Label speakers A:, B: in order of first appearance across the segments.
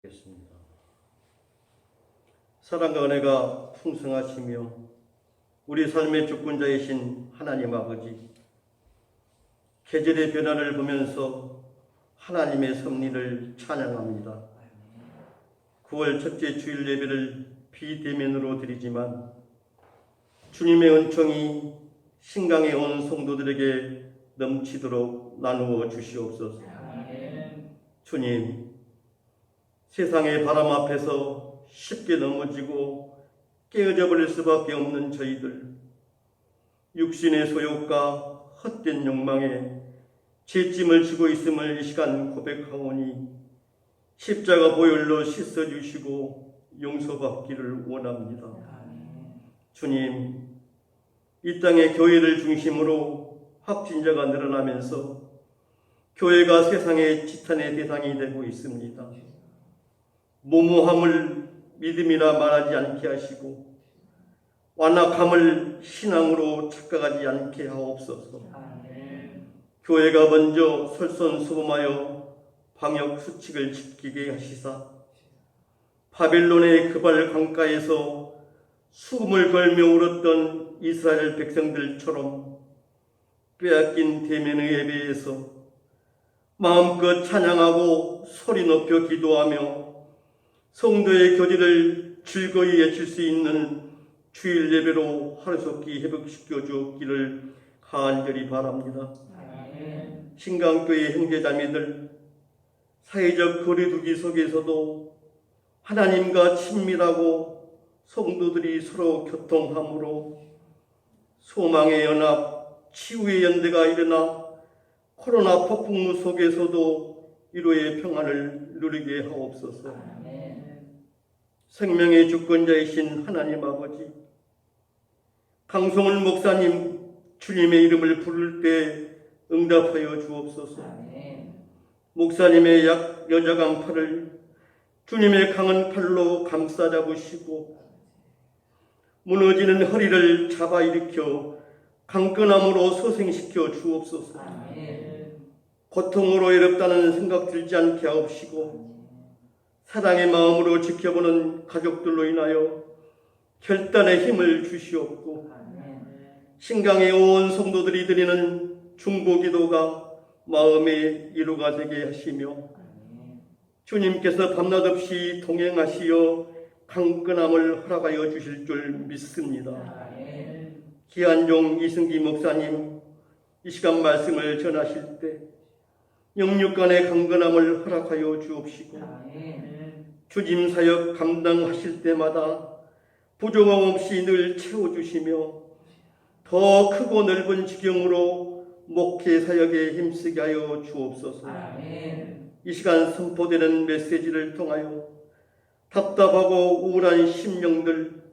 A: 겠습니다. 사랑과 은혜가 풍성하시며 우리 삶의 주권자이신 하나님 아버지, 계절의 변화를 보면서 하나님의 섭리를 찬양합니다. 9월 첫째 주일 예배를 비대면으로 드리지만 주님의 은총이 신강에 온 성도들에게 넘치도록 나누어 주시옵소서. 주님, 세상의 바람 앞에서 쉽게 넘어지고 깨어져 버릴 수밖에 없는 저희들, 육신의 소욕과 헛된 욕망에 죄짐을 지고 있음을 이 시간 고백하오니 십자가 보혈로 씻어주시고 용서받기를 원합니다. 주님, 이 땅의 교회를 중심으로 확진자가 늘어나면서 교회가 세상의 지탄의 대상이 되고 있습니다. 무모함을 믿음이라 말하지 않게 하시고 완악함을 신앙으로 착각하지 않게 하옵소서. 교회가 먼저 솔선수범하여 방역 수칙을 지키게 하시사 바벨론의 그발 강가에서 수금을 걸며 울었던 이스라엘 백성들처럼 빼앗긴 대면의 예배에서 마음껏 찬양하고 소리 높여 기도하며 성도의 교제를 즐거이 외칠 수 있는 주일 예배로 하루속히 회복시켜 주었기를 간절히 바랍니다. 신강교회 형제자매들, 사회적 거리두기 속에서도 하나님과 친밀하고 성도들이 서로 교통함으로 소망의 연합, 치유의 연대가 일어나 코로나 폭풍우 속에서도 위로의 평안을 누리게 하옵소서. 생명의 주권자이신 하나님 아버지, 강성훈 목사님 주님의 이름을 부를 때 응답하여 주옵소서. 목사님의 여자강 팔을 주님의 강한 팔로 감싸 잡으시고 무너지는 허리를 잡아 일으켜 강건함으로 소생시켜 주옵소서. 고통으로 외롭다는 생각 들지 않게 하옵시고 사랑의 마음으로 지켜보는 가족들로 인하여 결단의 힘을 주시옵고 신강에 온 성도들이 드리는 중보기도가 마음의 위로가 되게 하시며 주님께서 밤낮 없이 동행하시어 강건함을 허락하여 주실 줄 믿습니다. 귀한 종 이승기 목사님, 이 시간 말씀을 전하실 때 영육간의 강건함을 허락하여 주옵시고 주짐 사역 감당하실 때마다 부족함 없이 늘 채워주시며 더 크고 넓은 지경으로 목회 사역에 힘쓰게 하여 주옵소서. 이 시간 선포되는 메시지를 통하여 답답하고 우울한 심령들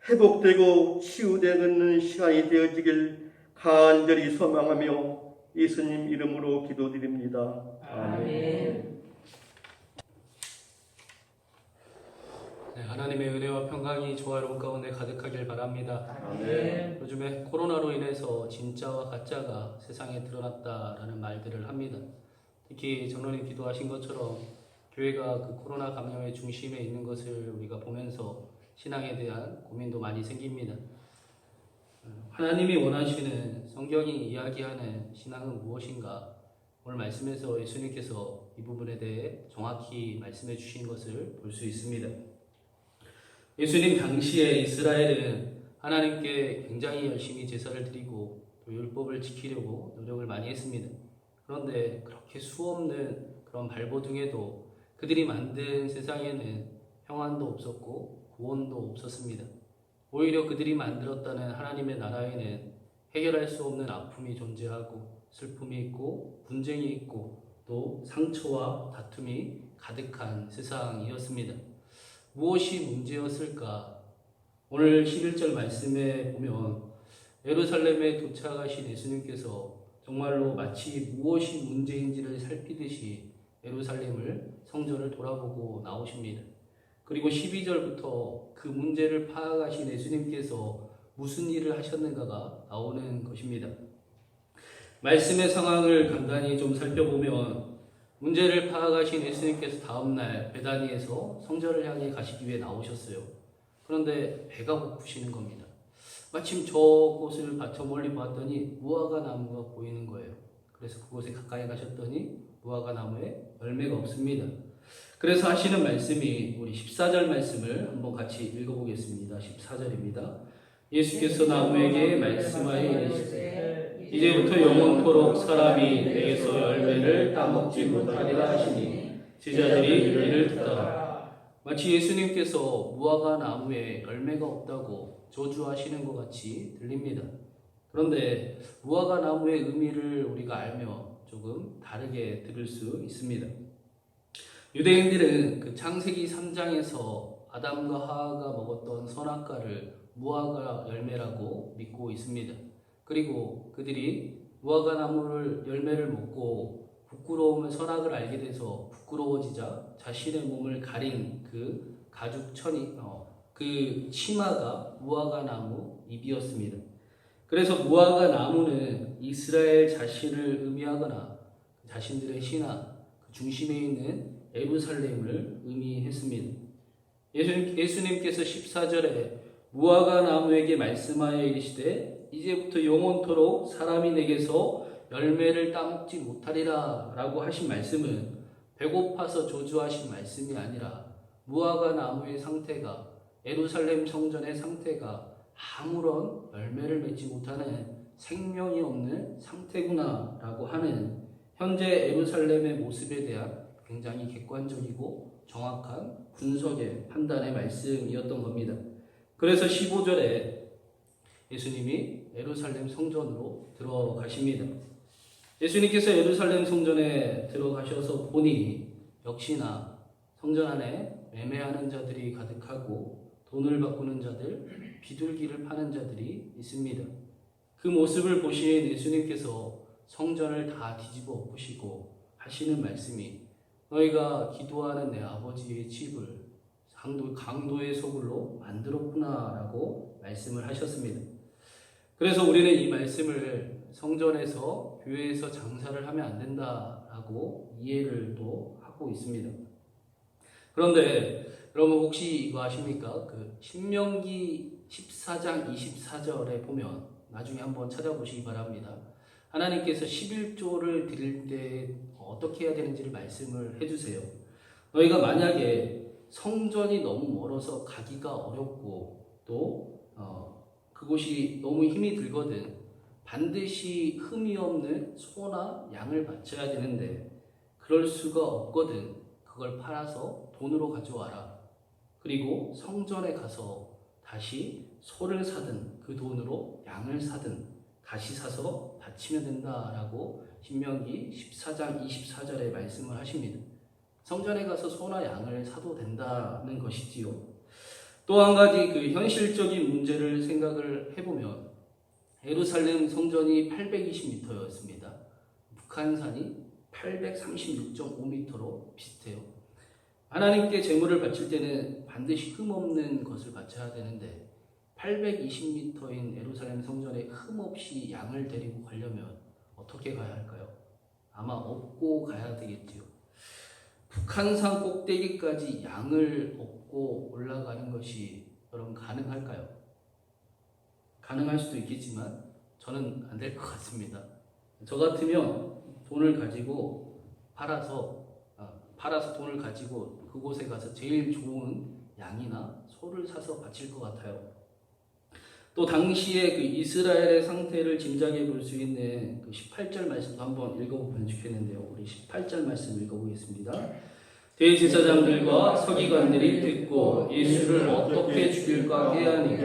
A: 회복되고 치유되는 시간이 되어지길 간절히 소망하며 예수님 이름으로 기도드립니다. 아멘.
B: 네, 하나님의 은혜와 평강이 조화로운 가운데 가득하길 바랍니다.
A: 아멘.
B: 요즘에 코로나로 인해서 진짜와 가짜가 세상에 드러났다라는 말들을 합니다. 특히 장로님 기도하신 것처럼 교회가 그 코로나 감염의 중심에 있는 것을 우리가 보면서 신앙에 대한 고민도 많이 생깁니다. 하나님이 원하시는 성경이 이야기하는 신앙은 무엇인가? 오늘 말씀에서 예수님께서 이 부분에 대해 정확히 말씀해 주신 것을 볼 수 있습니다. 예수님 당시에 이스라엘은 하나님께 굉장히 열심히 제사를 드리고 또 율법을 지키려고 노력을 많이 했습니다. 그런데 그렇게 수없는 그런 발버둥에도 그들이 만든 세상에는 평안도 없었고 구원도 없었습니다. 오히려 그들이 만들었다는 하나님의 나라에는 해결할 수 없는 아픔이 존재하고 슬픔이 있고 분쟁이 있고 또 상처와 다툼이 가득한 세상이었습니다. 무엇이 문제였을까? 오늘 11절 말씀에 보면 예루살렘에 도착하신 예수님께서 정말로 마치 무엇이 문제인지를 살피듯이 예루살렘을 성전을 돌아보고 나오십니다. 그리고 12절부터 그 문제를 파악하신 예수님께서 무슨 일을 하셨는가가 나오는 것입니다. 말씀의 상황을 간단히 좀 살펴보면 문제를 파악하신 예수님께서 다음날 베다니에서 성전을 향해 가시기 위해 나오셨어요. 그런데 배가 고프시는 겁니다. 마침 저곳을 저 멀리 보았더니 무화과 나무가 보이는 거예요. 그래서 그곳에 가까이 가셨더니 무화과 나무에 열매가 없습니다. 그래서 하시는 말씀이 우리 14절 말씀을 한번 같이 읽어보겠습니다. 14절입니다. 예수께서 나무에게 말씀하여 이르시되 이제부터 영원토록 사람이 내게서 열매를 따먹지 못하리라 하시니 제자들이 이를 듣더라. 마치 예수님께서 무화과 나무에 열매가 없다고 저주하시는 것 같이 들립니다. 그런데 무화과 나무의 의미를 우리가 알면 조금 다르게 들을 수 있습니다. 유대인들은 그 창세기 3장에서 아담과 하와가 먹었던 선악과를 무화과 열매라고 믿고 있습니다. 그리고 그들이 무화과 나무를 열매를 먹고 부끄러움을 선악을 알게 돼서 부끄러워지자 자신의 몸을 가린 그 가죽 그 치마가 무화과 나무 잎이었습니다. 그래서 무화과 나무는 이스라엘 자신을 의미하거나 자신들의 신화 그 중심에 있는 예루살렘을 의미했습니다. 예수님께서 14절에 무화과 나무에게 말씀하여 이르시되 이제부터 영원토록 사람이 내게서 열매를 따먹지 못하리라 라고 하신 말씀은 배고파서 조주하신 말씀이 아니라 무화과 나무의 상태가 예루살렘 성전의 상태가 아무런 열매를 맺지 못하는 생명이 없는 상태구나 라고 하는 현재 예루살렘의 모습에 대한 굉장히 객관적이고 정확한 분석의 판단의 말씀이었던 겁니다. 그래서 15절에 예수님이 예루살렘 성전으로 들어가십니다. 예수님께서 예루살렘 성전에 들어가셔서 보니 역시나 성전 안에 매매하는 자들이 가득하고 돈을 바꾸는 자들, 비둘기를 파는 자들이 있습니다. 그 모습을 보신 예수님께서 성전을 다 뒤집어 엎으시고 하시는 말씀이 너희가 기도하는 내 아버지의 집을 강도의 소굴로 만들었구나 라고 말씀을 하셨습니다. 그래서 우리는 이 말씀을 성전에서 교회에서 장사를 하면 안 된다라고 이해를 또 하고 있습니다. 그런데 여러분 혹시 이거 아십니까? 그 신명기 14장 24절에 보면 나중에 한번 찾아보시기 바랍니다. 하나님께서 11조를 드릴 때 어떻게 해야 되는지를 말씀을 해주세요. 너희가 만약에 성전이 너무 멀어서 가기가 어렵고 또 그곳이 너무 힘이 들거든 반드시 흠이 없는 소나 양을 바쳐야 되는데 그럴 수가 없거든 그걸 팔아서 돈으로 가져와라. 그리고 성전에 가서 다시 소를 사든 그 돈으로 양을 사든 다시 사서 바치면 된다라고 신명기 14장 24절에 말씀을 하십니다. 성전에 가서 소나 양을 사도 된다는 것이지요. 또 한 가지 그 현실적인 문제를 생각을 해보면 예루살렘 성전이 820m였습니다. 북한산이 836.5m로 비슷해요. 하나님께 제물을 바칠 때는 반드시 흠없는 것을 바쳐야 되는데 820m인 예루살렘 성전에 흠없이 양을 데리고 가려면 어떻게 가야 할까요? 아마 업고 가야 되겠지요. 북한산 꼭대기까지 양을 업고 올라가는 것이 여러분 가능할까요? 가능할 수도 있겠지만 저는 안 될 것 같습니다. 저 같으면 돈을 가지고 팔아서 돈을 가지고 그곳에 가서 제일 좋은 양이나 소를 사서 바칠 것 같아요. 또 당시에 그 이스라엘의 상태를 짐작해 볼 수 있는 그 18절 말씀도 한번 읽어보면 좋겠는데요. 우리 18절 말씀 읽어보겠습니다. 대제사장들과 서기관들이 듣고 예수를 어떻게 죽일까 깨하니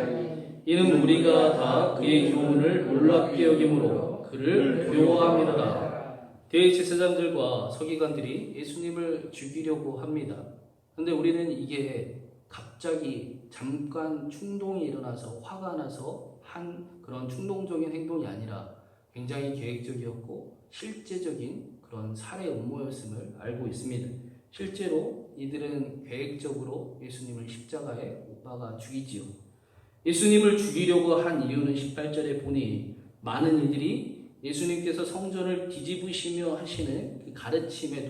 B: 이는 우리가 다 그의 교훈을 놀랍게 여김으로 그를 두려워함이로다. 대제사장들과 서기관들이 예수님을 죽이려고 합니다. 그런데 우리는 이게 갑자기 잠깐 충동이 일어나서 화가 나서 한 그런 충동적인 행동이 아니라 굉장히 계획적이었고 실제적인 그런 살해 음모였음을 알고 있습니다. 실제로 이들은 계획적으로 예수님을 십자가에 못 박아 죽이지요. 예수님을 죽이려고 한 이유는 18절에 보니 많은 이들이 예수님께서 성전을 뒤집으시며 하시는 그 가르침에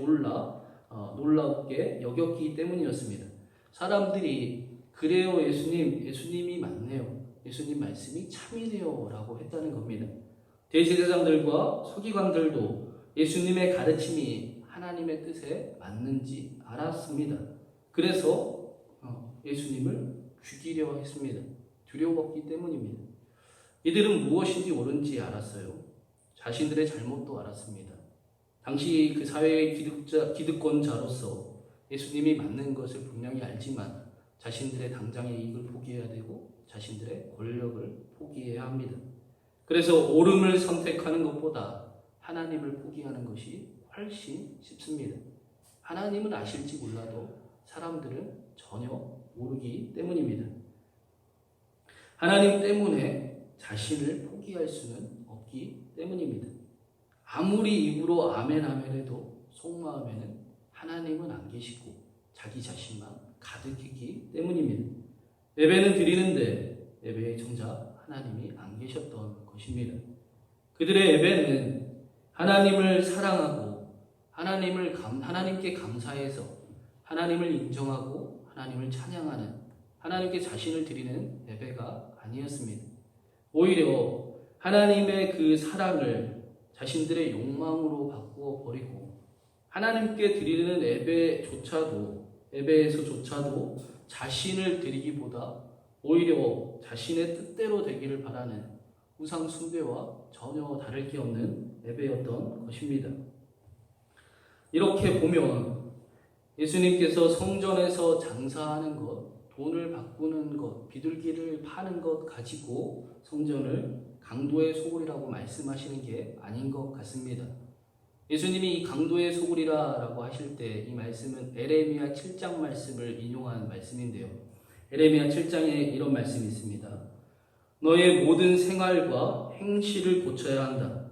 B: 놀랍게 여겼기 때문이었습니다. 사람들이 그래요 예수님이 맞네요. 예수님 말씀이 참이네요 라고 했다는 겁니다. 대제사장들과 서기관들도 예수님의 가르침이 하나님의 뜻에 맞는지 알았습니다. 그래서 예수님을 죽이려 했습니다. 두려웠기 때문입니다. 이들은 무엇인지 옳은지 알았어요. 자신들의 잘못도 알았습니다. 당시 그 사회의 기득권자로서 예수님이 맞는 것을 분명히 알지만 자신들의 당장의 이익을 포기해야 되고 자신들의 권력을 포기해야 합니다. 그래서 옳음을 선택하는 것보다 하나님을 포기하는 것이 훨씬 쉽습니다. 하나님은 아실지 몰라도 사람들은 전혀 모르기 때문입니다. 하나님 때문에 자신을 포기할 수는 없기 때문입니다. 아무리 입으로 아멘 아멘 해도 속마음에는 하나님은 안 계시고 자기 자신만 가득했기 때문입니다. 예배는 드리는데 예배의 정작 하나님이 안 계셨던 것입니다. 그들의 예배는 하나님을 사랑하고 하나님께 감사해서 하나님을 인정하고 하나님을 찬양하는 하나님께 자신을 드리는 예배가 아니었습니다. 오히려 하나님의 그 사랑을 자신들의 욕망으로 바꾸어 버리고 하나님께 드리는 예배에서조차도 자신을 드리기보다 오히려 자신의 뜻대로 되기를 바라는 우상 숭배와 전혀 다를 게 없는 예배였던 것입니다. 이렇게 보면 예수님께서 성전에서 장사하는 것, 돈을 바꾸는 것, 비둘기를 파는 것 가지고 성전을 강도의 소굴이라고 말씀하시는 게 아닌 것 같습니다. 예수님이 이 강도의 소굴이라고 하실 때 이 말씀은 에레미야 7장 말씀을 인용한 말씀인데요. 에레미야 7장에 이런 말씀이 있습니다. 너의 모든 생활과 행실을 고쳐야 한다.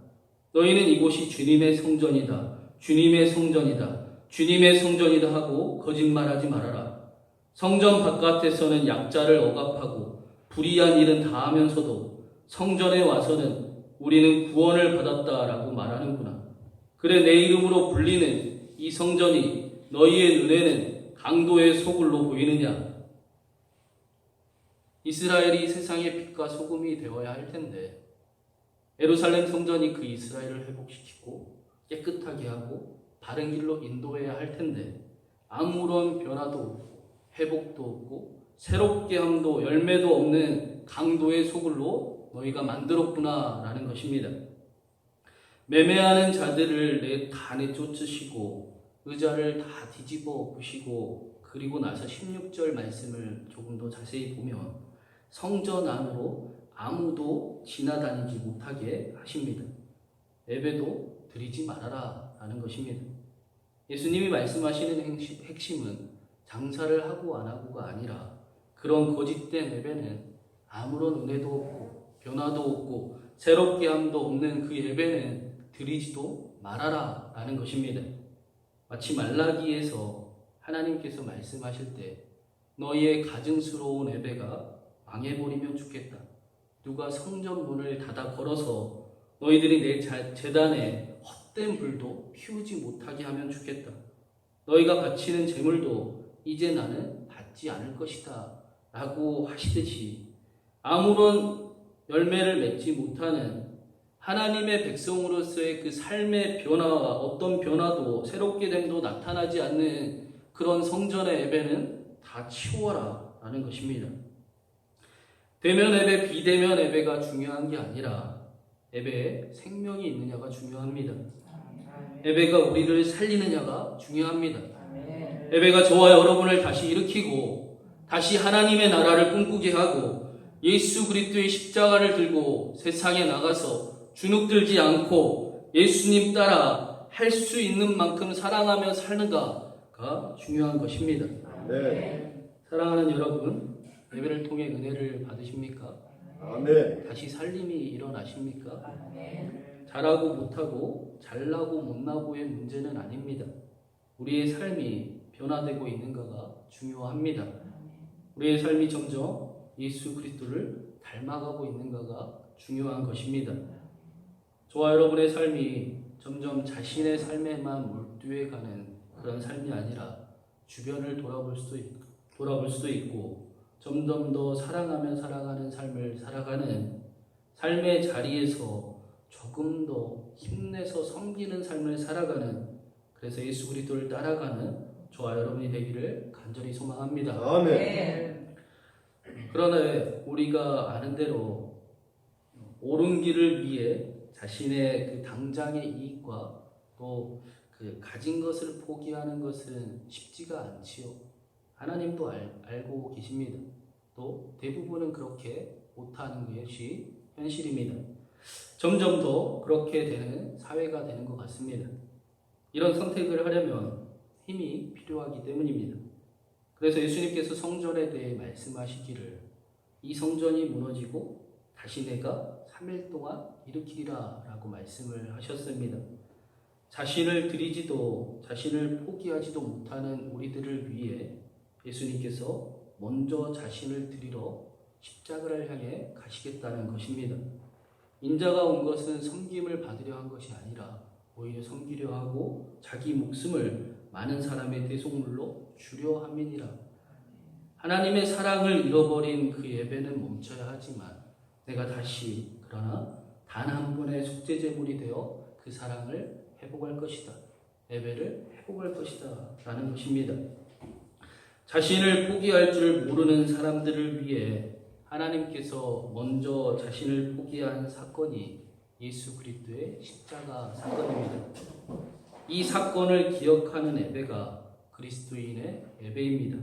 B: 너희는 이곳이 주님의 성전이다. 주님의 성전이다. 주님의 성전이다 하고 거짓말하지 말아라. 성전 바깥에서는 약자를 억압하고 불의한 일은 다 하면서도 성전에 와서는 우리는 구원을 받았다라고 말하는구나. 그래 내 이름으로 불리는 이 성전이 너희의 눈에는 강도의 소굴로 보이느냐? 이스라엘이 세상의 빛과 소금이 되어야 할 텐데 예루살렘 성전이 그 이스라엘을 회복시키고 깨끗하게 하고 바른 길로 인도해야 할 텐데 아무런 변화도 없고 회복도 없고 새롭게 함도 열매도 없는 강도의 소굴로 너희가 만들었구나 라는 것입니다. 매매하는 자들을 다 내쫓으시고 의자를 다 뒤집어 부시고 그리고 나서 16절 말씀을 조금 더 자세히 보면 성전 안으로 아무도 지나다니지 못하게 하십니다. 예배도 드리지 말아라 라는 것입니다. 예수님이 말씀하시는 핵심은 장사를 하고 안 하고가 아니라 그런 거짓된 예배는 아무런 은혜도 없고 변화도 없고 새롭게 함도 없는 그 예배는 드리지도 말아라 라는 것입니다. 마치 말라기에서 하나님께서 말씀하실 때 너희의 가증스러운 예배가 망해버리면 좋겠다. 누가 성전 문을 닫아 걸어서 너희들이 내 제단에 헛된 불도 피우지 못하게 하면 좋겠다. 너희가 바치는 제물도 이제 나는 받지 않을 것이다 라고 하시듯이 아무런 열매를 맺지 못하는 하나님의 백성으로서의 그 삶의 변화와 어떤 변화도 새롭게 됨도 나타나지 않는 그런 성전의 예배는 다 치워라 라는 것입니다. 대면 예배, 비대면 예배가 중요한 게 아니라 예배에 생명이 있느냐가 중요합니다. 예배가 우리를 살리느냐가 중요합니다. 예배가 저와 여러분을 다시 일으키고 다시 하나님의 나라를 꿈꾸게 하고 예수 그리스도의 십자가를 들고 세상에 나가서 주눅들지 않고 예수님 따라 할 수 있는 만큼 사랑하며 사는가가 중요한 것입니다.
A: 네.
B: 사랑하는 여러분, 예배를 통해 은혜를 받으십니까?
A: 아멘.
B: 다시 살림이 일어나십니까? 잘하고 못하고 잘나고 못나고의 문제는 아닙니다. 우리의 삶이 변화되고 있는가가 중요합니다. 우리의 삶이 점점 예수 그리스도를 닮아가고 있는가가 중요한 것입니다. 저와 여러분의 삶이 점점 자신의 삶에만 몰두해가는 그런 삶이 아니라 주변을 돌아볼 수도 있고 점점 더 사랑하며 살아가는 삶을 살아가는 삶의 자리에서 조금 더 힘내서 섬기는 삶을 살아가는, 그래서 예수 그리스도를 따라가는 저와 여러분이 되기를 간절히 소망합니다.
A: 아멘.
B: 그러나 우리가 아는 대로 옳은 길을 위해 자신의 그 당장의 이익과 또 그 가진 것을 포기하는 것은 쉽지가 않지요. 하나님도 알고 계십니다. 또 대부분은 그렇게 못하는 것이 현실입니다. 점점 더 그렇게 되는 사회가 되는 것 같습니다. 이런 선택을 하려면 힘이 필요하기 때문입니다. 그래서 예수님께서 성전에 대해 말씀하시기를 이 성전이 무너지고 다시 내가 3일 동안 일으키리라 라고 말씀을 하셨습니다. 자신을 드리지도 자신을 포기하지도 못하는 우리들을 위해 예수님께서 먼저 자신을 드리러 십자가를 향해 가시겠다는 것입니다. 인자가 온 것은 섬김을 받으려 한 것이 아니라 오히려 섬기려 하고 자기 목숨을 많은 사람의 대속물로 주려 함이니라. 하나님의 사랑을 잃어버린 그 예배는 멈춰야 하지만 내가 다시 그러나 단 한 번의 속죄제물이 되어 그 사랑을 회복할 것이다. 예배를 회복할 것이다 라는 것입니다. 자신을 포기할 줄 모르는 사람들을 위해 하나님께서 먼저 자신을 포기한 사건이 예수 그리스도의 십자가 사건입니다. 이 사건을 기억하는 예배가 그리스도인의 예배입니다.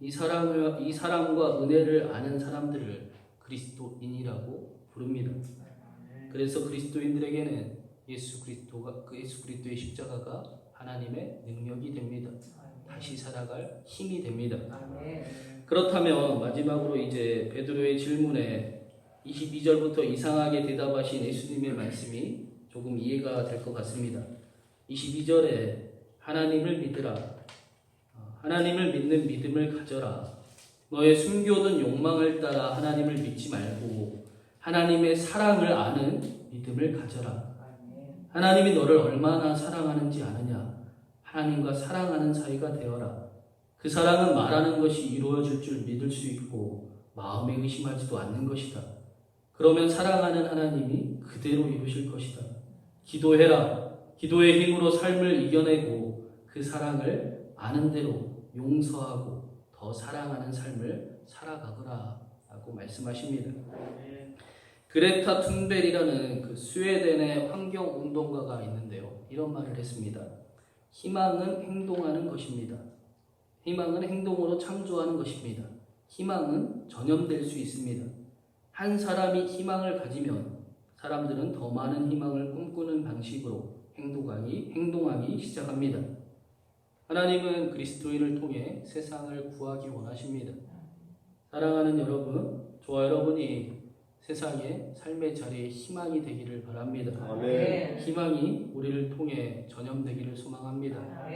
B: 이 사랑과 은혜를 아는 사람들을 그리스도인이라고 부릅니다. 그래서 그리스도인들에게는 예수 그리스도의 십자가가 하나님의 능력이 됩니다. 다시 살아갈 힘이 됩니다. 그렇다면 마지막으로 이제 베드로의 질문에 22절부터 이상하게 대답하신 예수님의 말씀이 조금 이해가 될 것 같습니다. 22절에 하나님을 믿으라. 하나님을 믿는 믿음을 가져라. 너의 숨겨둔 욕망을 따라 하나님을 믿지 말고 하나님의 사랑을 아는 믿음을 가져라. 하나님이 너를 얼마나 사랑하는지 아느냐? 하나님과 사랑하는 사이가 되어라. 그 사랑은 말하는 것이 이루어질 줄 믿을 수 있고 마음에 의심하지도 않는 것이다. 그러면 사랑하는 하나님이 그대로 이루실 것이다. 기도해라. 기도의 힘으로 삶을 이겨내고 그 사랑을 아는 대로 용서하고 더 사랑하는 삶을 살아가거라 라고 말씀하십니다. 그레타 툰베리라는 그 스웨덴의 환경운동가가 있는데요. 이런 말을 했습니다. 희망은 행동하는 것입니다. 희망은 행동으로 창조하는 것입니다. 희망은 전염될 수 있습니다. 한 사람이 희망을 가지면 사람들은 더 많은 희망을 꿈꾸는 방식으로 행동하기 시작합니다. 하나님은 그리스도인을 통해 세상을 구하기 원하십니다. 사랑하는 여러분, 저와 여러분이 세상의 삶의 자리에 희망이 되기를 바랍니다.
A: 아멘.
B: 희망이 우리를 통해 전염되기를 소망합니다.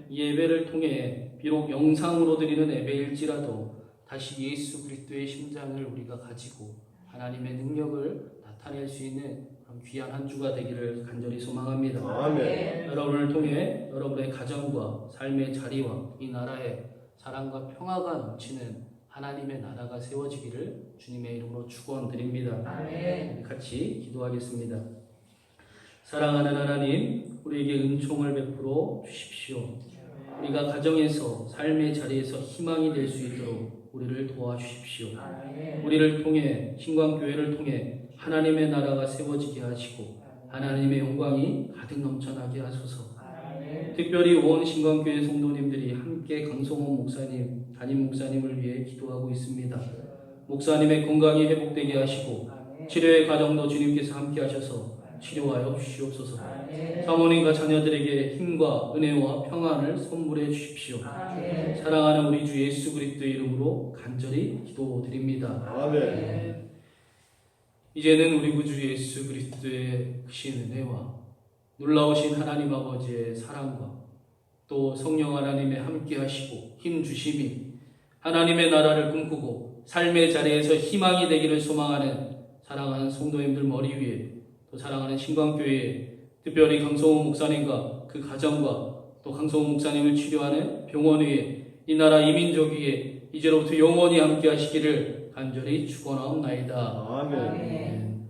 B: 이 예배를 통해 비록 영상으로 드리는 예배일지라도 다시 예수 그리스도의 심장을 우리가 가지고 하나님의 능력을 나타낼 수 있는 그런 귀한 한 주가 되기를 간절히 소망합니다.
A: 아멘.
B: 여러분을 통해 여러분의 가정과 삶의 자리와 이 나라에 사랑과 평화가 넘치는 하나님의 나라가 세워지기를 주님의 이름으로 축원드립니다. 우리 같이 기도하겠습니다. 사랑하는 하나님, 우리에게 은총을 베풀어 주십시오. 우리가 가정에서 삶의 자리에서 희망이 될 수 있도록 우리를 도와주십시오. 우리를 통해 신광교회를 통해 하나님의 나라가 세워지게 하시고 하나님의 영광이 가득 넘쳐나게 하소서. 특별히 온 신광교회 성도님들이 함께 강성원 목사님, 담임 목사님을 위해 기도하고 있습니다. 목사님의 건강이 회복되게 하시고 치료의 과정도 주님께서 함께 하셔서 치료하여 주시옵소서. 사모님과 자녀들에게 힘과 은혜와 평안을 선물해 주십시오. 사랑하는 우리 주 예수 그리스도의 이름으로 간절히 기도드립니다.
A: 아멘.
B: 이제는 우리 구주 예수 그리스도의 크신 은혜와 놀라우신 하나님 아버지의 사랑과 또 성령 하나님의 함께 하시고 힘 주심이 하나님의 나라를 꿈꾸고 삶의 자리에서 희망이 되기를 소망하는 사랑하는 성도님들 머리 위에 또 사랑하는 신광교회, 특별히 강성호 목사님과 그 가정과 또 강성호 목사님을 치료하는 병원 위에 이 나라 이민족 위에 이제로부터 영원히 함께 하시기를 간절히 축원하옵나이다.
A: 아멘.